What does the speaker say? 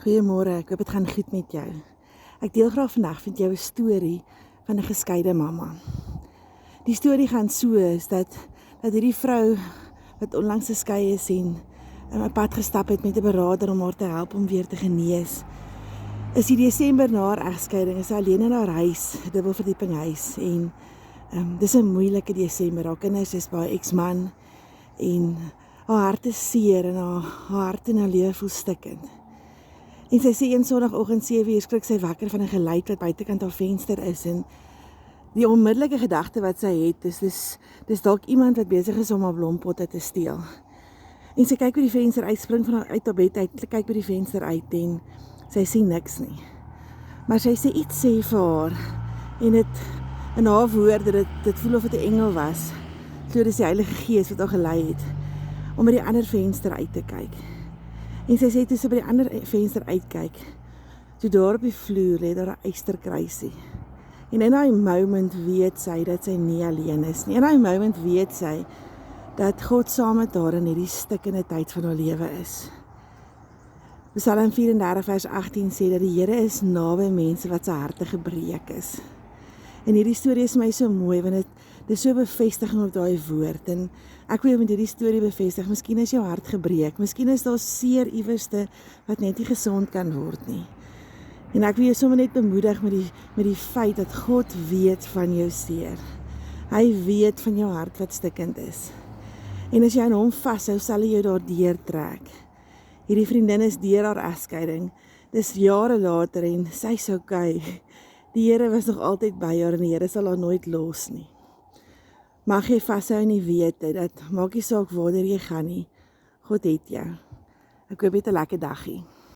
Goeiemôre, ek hoop dit gaan goed met jou. Ek deel graag vandag met jou 'n storie van 'n geskeide mamma. Die storie gaan so is dat hierdie vrou wat onlangs geskei is en 'n pad gestap het met 'n beraader om haar te help om weer te genees. Is die Desember na haar egskeiding, is sy alleen in haar huis, 'n dubbelverdieping huis en dis 'n moeilike Desember. Haar kinders is by haar eksman en haar hart is seer en haar hart en haar lewe voel stikkend. En sy sê een Sondagoggend 7:00 skrik sy wakker van 'n geluid wat buitekant haar venster is en die onmiddellike gedagte wat sy het is dis dalk iemand wat besig is om haar blompotte te steel. En sy kyk by die venster uit, spring van uit haar bed uit, kyk by die venster uit en sy sien niks nie. Maar sy sê iets sê vir haar en dit in haar woorde dit voel of dit 'n engel was. So dis die Heilige Gees wat haar gelei het om by die ander venster uit te kyk. En sy sê toe sy by die ander venster uitkyk, toe daar op die vloer lê daar 'n eysterkruisie. En in daai moment weet sy dat sy nie alleen is nie. In daai moment weet sy dat God saam met haar in hierdie stikkende tyd van haar lewe is. Psalm 34 vers 18 sê dat die Here is naby mense wat se harte gebreek is. En hierdie storie is my so mooi want dit is so bevestiging op daai woord en ek wil jou met hierdie storie bevestig. Miskien is jou hart gebreek, miskien is daar seer iewerste wat net nie gesond kan word nie. En ek wil jou sommer net bemoedig met die feit dat God weet van jou seer. Hy weet van jou hart wat stikkend is. En as jy aan hom vashou, sal hy jou daardeur trek. Hierdie vriendin is deur haar egskeiding. Dis jare later en sy's okay. Die Here was nog altyd by haar en die Here sal haar nooit los nie. Mag jy vashou in die wete dat maak nie saak waar jy gaan nie, God het jou. Ek hoop jy het 'n lekker dagie.